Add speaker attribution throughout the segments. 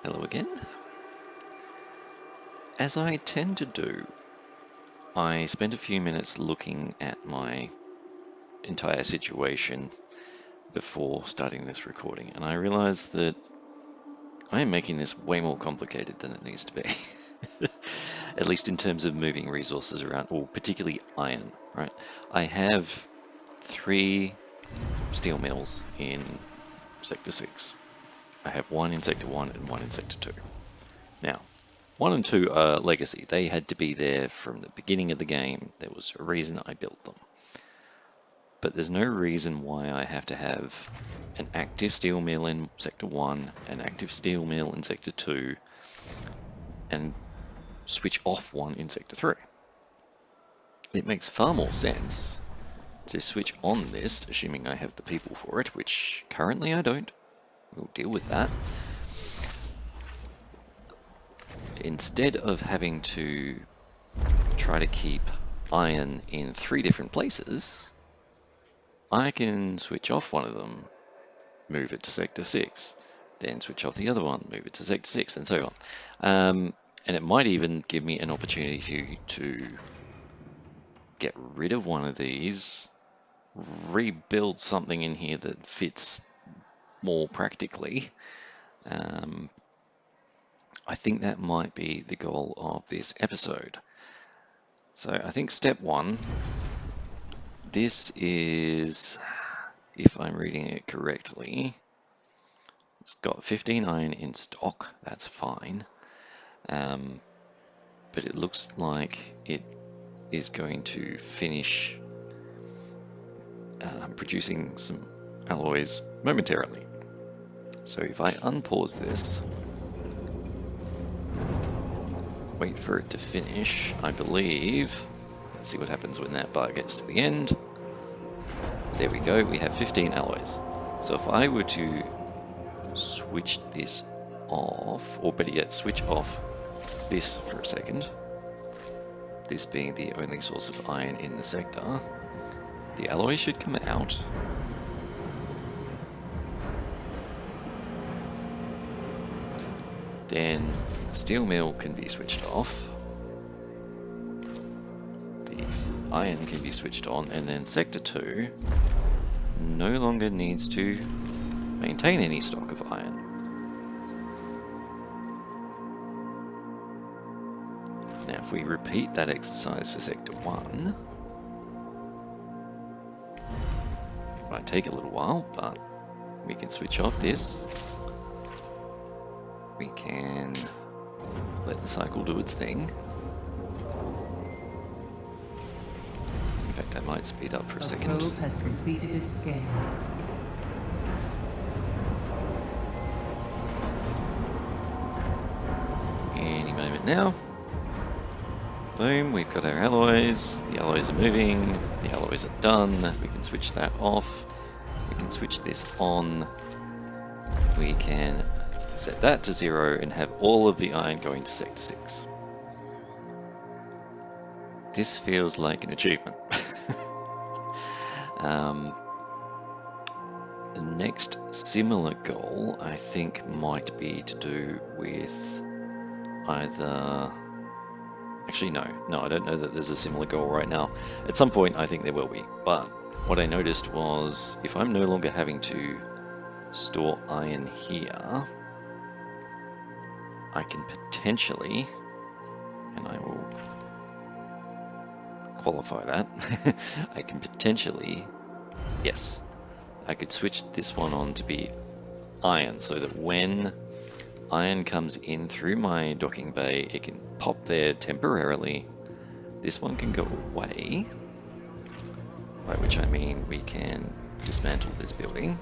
Speaker 1: Hello again. As I tend to do, I spent a few minutes looking at my entire situation before starting this recording, and I realized that I am making this way more complicated than it needs to be. At least in terms of moving resources around, or particularly iron, right? I have 3 steel mills in Sector 6. I have 1 in Sector 1 and 1 in Sector 2. Now, 1 and 2 are legacy. They had to be there from the beginning of the game. There was a reason I built them. But there's no reason why I have to have an active steel mill in Sector 1, an active steel mill in Sector 2, and switch off one in Sector 3. It makes far more sense to switch on this, assuming I have the people for it, which currently I don't. We'll deal with that. Instead of having to try to keep iron in 3 different places, I can switch off one of them, move it to Sector 6, then switch off the other one, move it to Sector 6, and so on. And it might even give me an opportunity to get rid of one of these, rebuild something in here that fits more practically. I think that might be the goal of this episode. So I think step 1, this is, if I'm reading it correctly, it's got 15 iron in stock, that's fine. But it looks like it is going to finish producing some alloys momentarily. So if I unpause this, wait for it to finish, I believe, let's see what happens when that bar gets to the end. There we go, we have 15 alloys. So if I were to switch this off, or better yet, switch off this for a second, this being the only source of iron in the sector, the alloy should come out. Then the steel mill can be switched off. The iron can be switched on, and then Sector 2 no longer needs to maintain any stock of iron. Now, if we repeat that exercise for Sector 1, it might take a little while, but we can switch off this. We can let the cycle do its thing. In fact, I might speed up for a second.
Speaker 2: The probe has completed its scan.
Speaker 1: Any moment now. Boom, we've got our alloys. The alloys are moving. The alloys are done. We can switch that off. We can switch this on. We can set that to 0 and have all of the iron going to Sector 6. This feels like an achievement. The next similar goal, I think, might be to do with either... Actually, no, I don't know that there's a similar goal right now. At some point, I think there will be. But what I noticed was, if I'm no longer having to store iron here, I can potentially, and I will qualify that, I can potentially, yes, I could switch this one on to be iron, so that when iron comes in through my docking bay, it can pop there temporarily. This one can go away, by which I mean we can dismantle this building.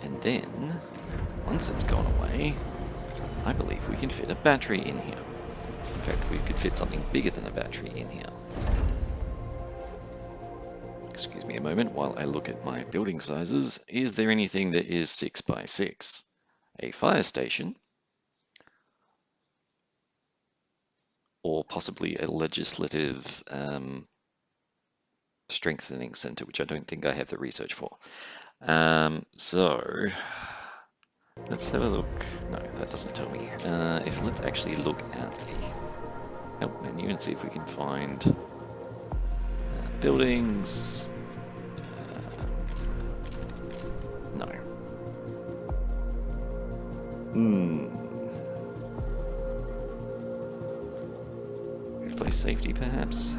Speaker 1: And then, once it's gone away, I believe we can fit a battery in here. In fact, we could fit something bigger than a battery in here. Excuse me a moment while I look at my building sizes. Is there anything that is 6 by 6? A fire station, or possibly a legislative strengthening center, which I don't think I have the research for. So Let's have a look. No, that doesn't tell me. If let's actually look at the help menu and see if we can find buildings. No. Replace safety, perhaps.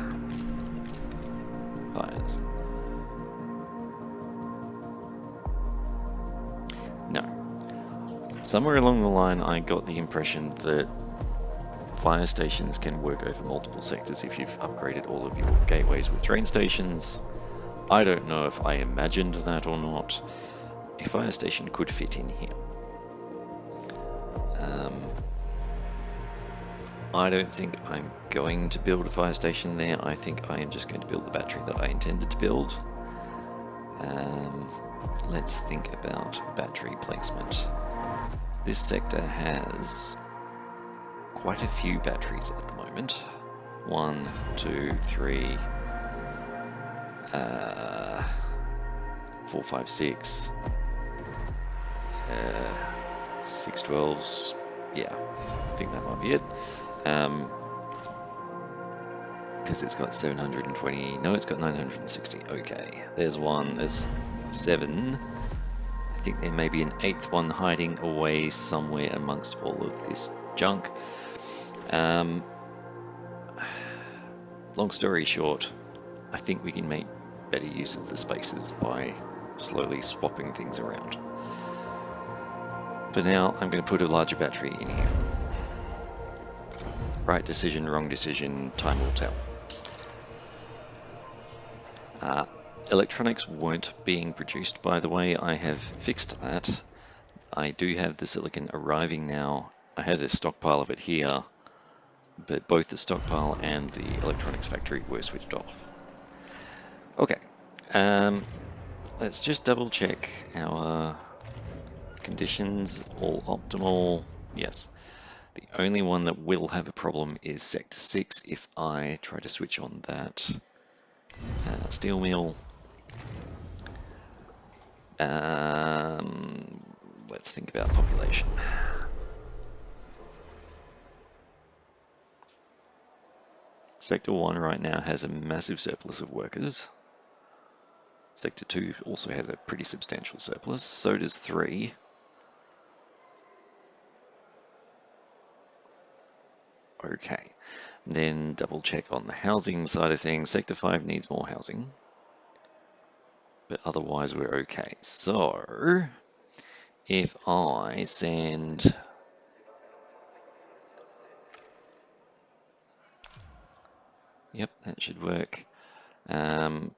Speaker 1: Fires. No. Somewhere along the line, I got the impression that fire stations can work over multiple sectors if you've upgraded all of your gateways with train stations. I don't know if I imagined that or not. A fire station could fit in here. I don't think I'm going to build a fire station there. I think I am just going to build the battery that I intended to build. Let's think about battery placement. This sector has quite a few batteries at the moment. 1, 2, 3, 4, 5, 6, 6 12s. Yeah, I think that might be it. Because it's got 720. No, it's got 960. Okay, there's one. There's 7. I think there may be an 8th one hiding away somewhere amongst all of this junk. Long story short, I think we can make better use of the spaces by slowly swapping things around. For now, I'm going to put a larger battery in here. Right decision, wrong decision, time will tell. Electronics weren't being produced, by the way. I have fixed that. I do have the silicon arriving now. I had a stockpile of it here, but both the stockpile and the electronics factory were switched off. Okay, let's just double check our conditions, all optimal. Yes. The only one that will have a problem is Sector 6 if I try to switch on that steel mill. Let's think about population. Sector 1 right now has a massive surplus of workers. Sector 2 also has a pretty substantial surplus. So does 3. Okay. Then double check on the housing side of things. Sector 5 needs more housing. But otherwise we're okay. So if I send yep, that should work. Tell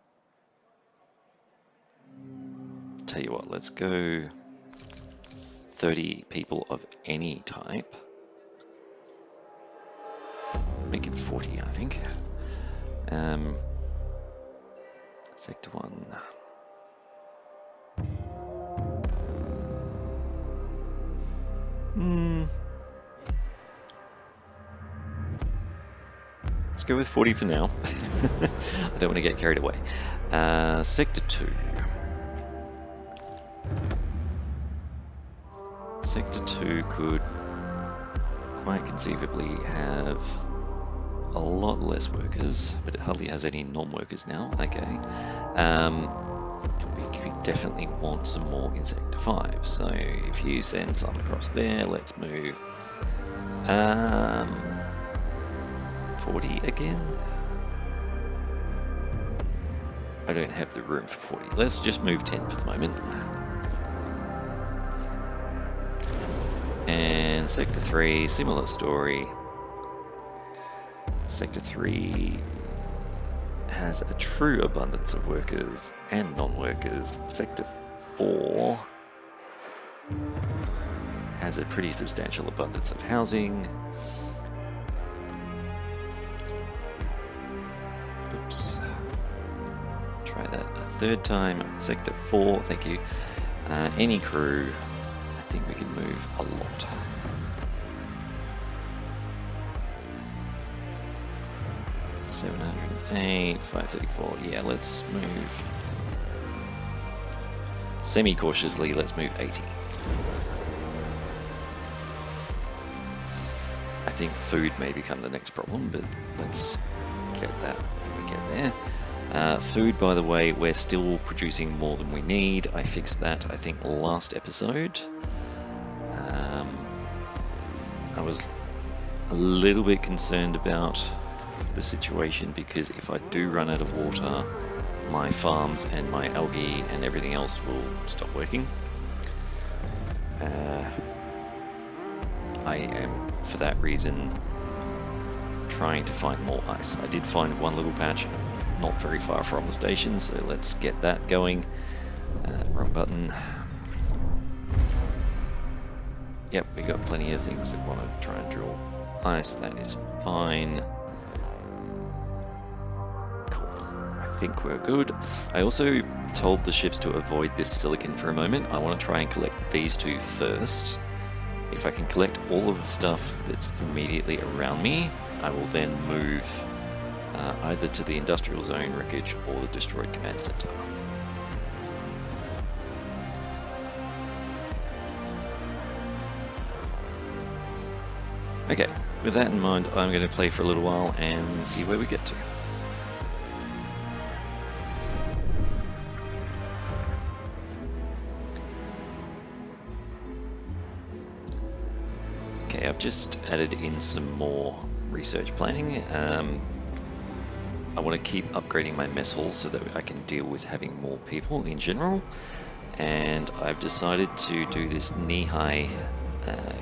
Speaker 1: you what, let's go 30 people of any type. Make it 40, I think. Sector 1. Let's go with 40 for now. I don't want to get carried away. Sector 2. Sector 2 could quite conceivably have a lot less workers, but it hardly has any non-workers now. Okay. We could definitely want some more in Sector 5. So if you send some across there, let's move 40 again. I don't have the room for 40. Let's just move 10 for the moment. And Sector 3, similar story. Sector 3 has a true abundance of workers and non-workers. Sector 4 has a pretty substantial abundance of housing. Oops. Try that a third time. Sector 4, thank you. Any crew, I think we can move a lot. $708, $534. Yeah, let's move. Semi-cautiously, let's move 80. I think food may become the next problem, but let's get that when we get there. Food, by the way, we're still producing more than we need. I fixed that, I think, last episode. I was a little bit concerned about the situation because if I do run out of water, my farms and my algae and everything else will stop working. I am, for that reason, trying to find more ice. I did find one little patch not very far from the station, so let's get that going. Wrong button. Yep, we got plenty of things that want to try and drill ice. That is fine. Cool. I think we're good. I also told the ships to avoid this silicon for a moment. I want to try and collect these two first. If I can collect all of the stuff that's immediately around me, I will then move either to the industrial zone wreckage or the destroyed command center. Okay, with that in mind, I'm going to play for a little while and see where we get to. Okay, I've just added in some more research planning. I want to keep upgrading my mess halls so that I can deal with having more people in general. And I've decided to do this knee-high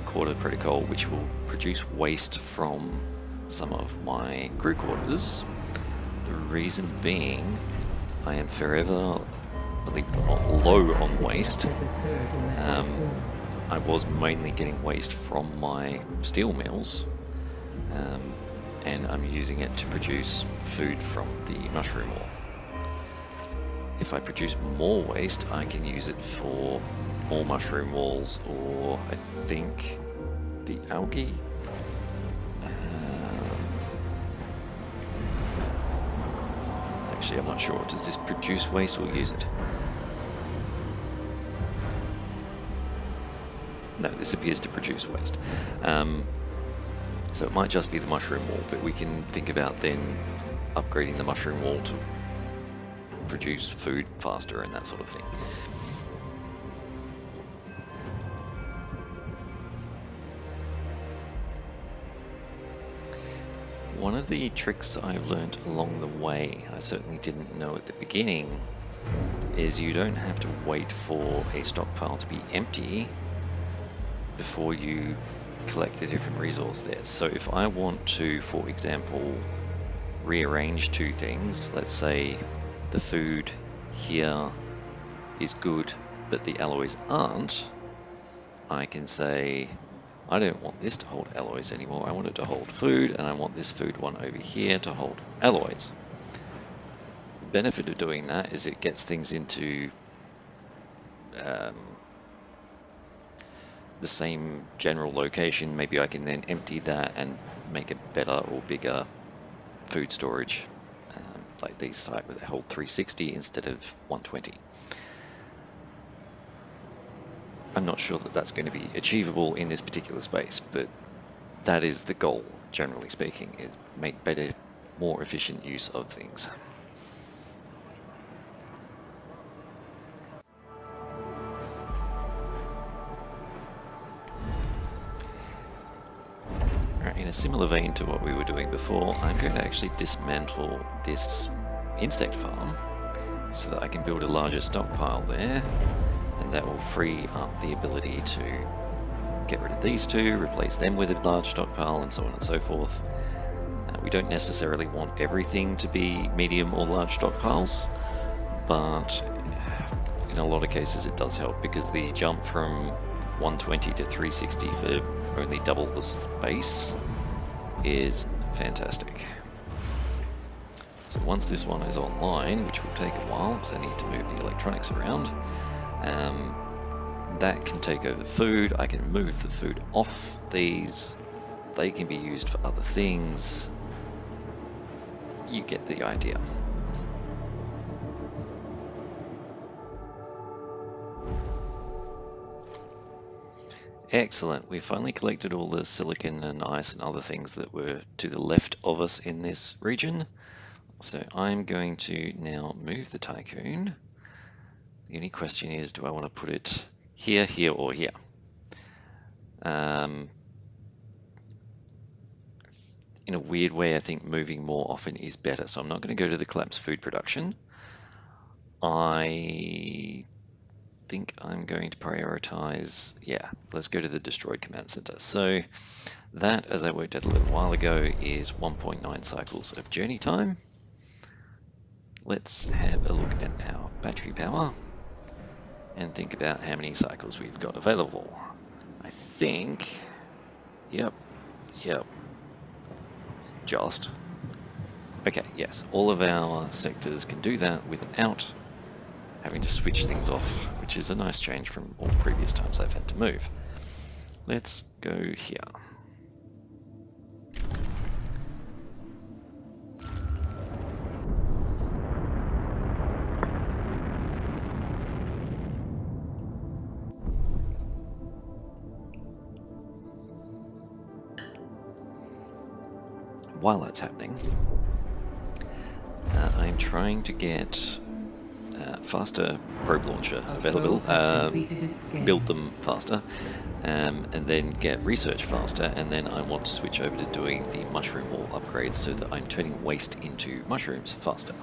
Speaker 1: quarter protocol, which will produce waste from some of my crew quarters. The reason being, I am forever, believe it or not, low on waste. I was mainly getting waste from my steel mills, and I'm using it to produce food from the mushroom ore. If I produce more waste, I can use it for more mushroom walls, or I think the algae. Actually, I'm not sure. Does this produce waste or use it? No, this appears to produce waste. So it might just be the mushroom wall, but we can think about then upgrading the mushroom wall to produce food faster and that sort of thing. One of the tricks I've learned along the way, I certainly didn't know at the beginning, is you don't have to wait for a stockpile to be empty before you collect a different resource there. So if I want to, for example, rearrange two things, let's say the food here is good, but the alloys aren't, I can say, I don't want this to hold alloys anymore, I want it to hold food, and I want this food one over here to hold alloys. The benefit of doing that is it gets things into the same general location. Maybe I can then empty that and make a better or bigger food storage, like these type where they hold 360 instead of 120. I'm not sure that that's going to be achievable in this particular space, but that is the goal, generally speaking, is make better, more efficient use of things. In a similar vein to what we were doing before, I'm going to actually dismantle this insect farm so that I can build a larger stockpile there, and that will free up the ability to get rid of these two, replace them with a large stockpile, and so on and so forth. We don't necessarily want everything to be medium or large stockpiles, but in a lot of cases it does help, because the jump from 120 to 360 for only double the space is fantastic. So once this one is online, which will take a while because I need to move the electronics around, that can take over food. I can move the food off these. They can be used for other things. You get the idea. Excellent. We finally collected all the silicon and ice and other things that were to the left of us in this region. So I'm going to now move the Tycoon. The only question is, do I want to put it here, here, or here? In a weird way, I think moving more often is better. So I'm not going to go to the collapsed food production. I think I'm going to prioritize, yeah, let's go to the destroyed command center. So that, as I worked out a little while ago, is 1.9 cycles of journey time. Let's have a look at our battery power and think about how many cycles we've got available. I think, yep, just. Okay, yes, all of our sectors can do that without having to switch things off, which is a nice change from all previous times I've had to move. Let's go here. While that's happening, I'm trying to get faster probe launcher available, build them faster, and then get research faster, and then I want to switch over to doing the mushroom wall upgrades so that I'm turning waste into mushrooms faster.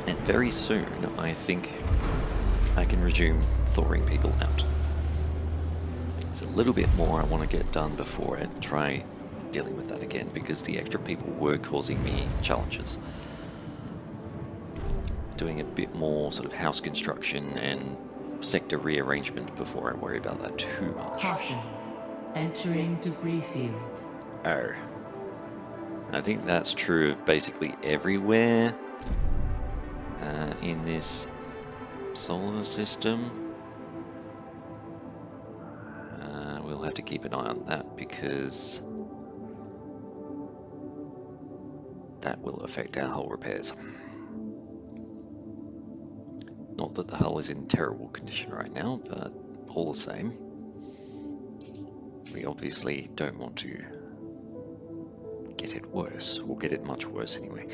Speaker 1: And very soon, I think I can resume thawing people out. There's a little bit more I want to get done before I try dealing with that again, because the extra people were causing me challenges. Doing a bit more sort of house construction and sector rearrangement before I worry about that too much.
Speaker 2: Caution. Entering debris field.
Speaker 1: Oh. I think that's true of basically everywhere in this solar system. We'll have to keep an eye on that, because that will affect our hull repairs. Not that the hull is in terrible condition right now, but all the same, we obviously don't want to get it worse, or get it much worse anyway.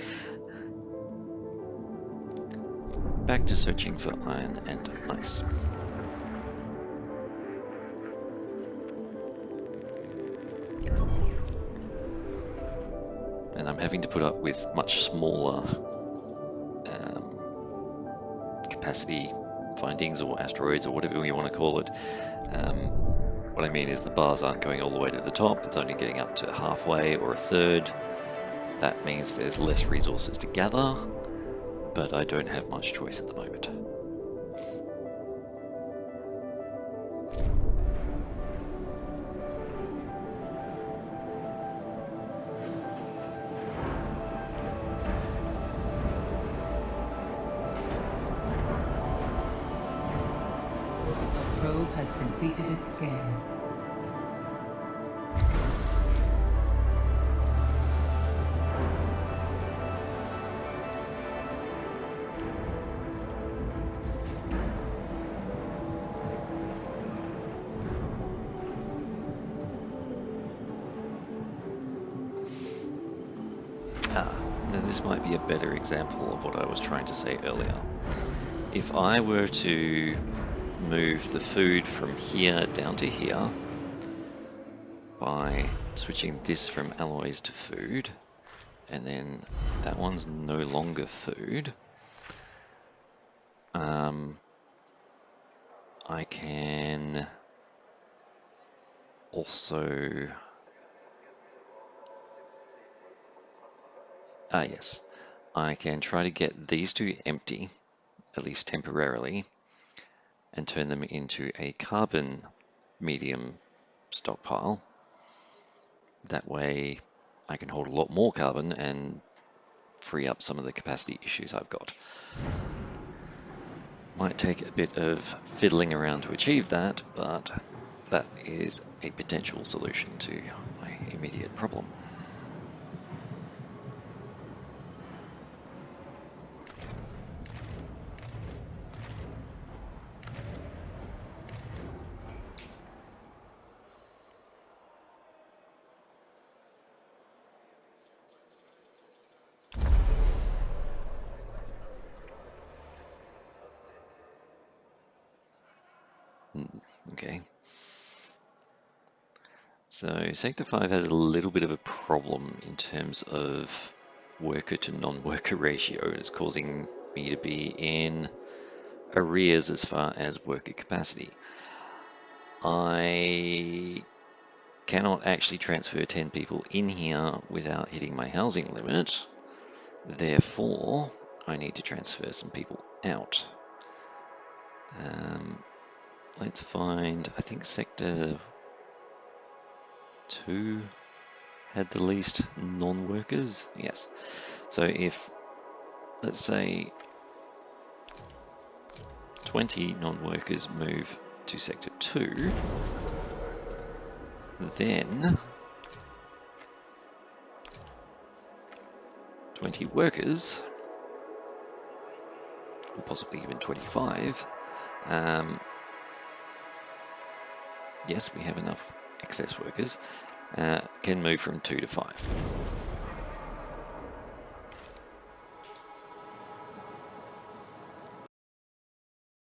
Speaker 1: Back to searching for iron and ice. And I'm having to put up with much smaller capacity findings, or asteroids, or whatever you want to call it. What I mean is the bars aren't going all the way to the top, it's only getting up to halfway or a third. That means there's less resources to gather, but I don't have much choice at the moment.
Speaker 2: The probe has completed its scan.
Speaker 1: Now this might be a better example of what I was trying to say earlier. If I were to move the food from here down to here by switching this from alloys to food, and then that one's no longer food, I can also, yes, I can try to get these two empty, at least temporarily, and turn them into a carbon medium stockpile. That way I can hold a lot more carbon and free up some of the capacity issues I've got. Might take a bit of fiddling around to achieve that, but that is a potential solution to my immediate problem. Okay. So Sector 5 has a little bit of a problem in terms of worker to non-worker ratio. It's causing me to be in arrears as far as worker capacity. I cannot actually transfer 10 people in here without hitting my housing limit. Therefore, I need to transfer some people out. Let's find, I think Sector 2 had the least non-workers. Yes. So if, let's say, 20 non-workers move to Sector 2, then 20 workers, or possibly even 25, yes, we have enough excess workers, can move from 2 to 5.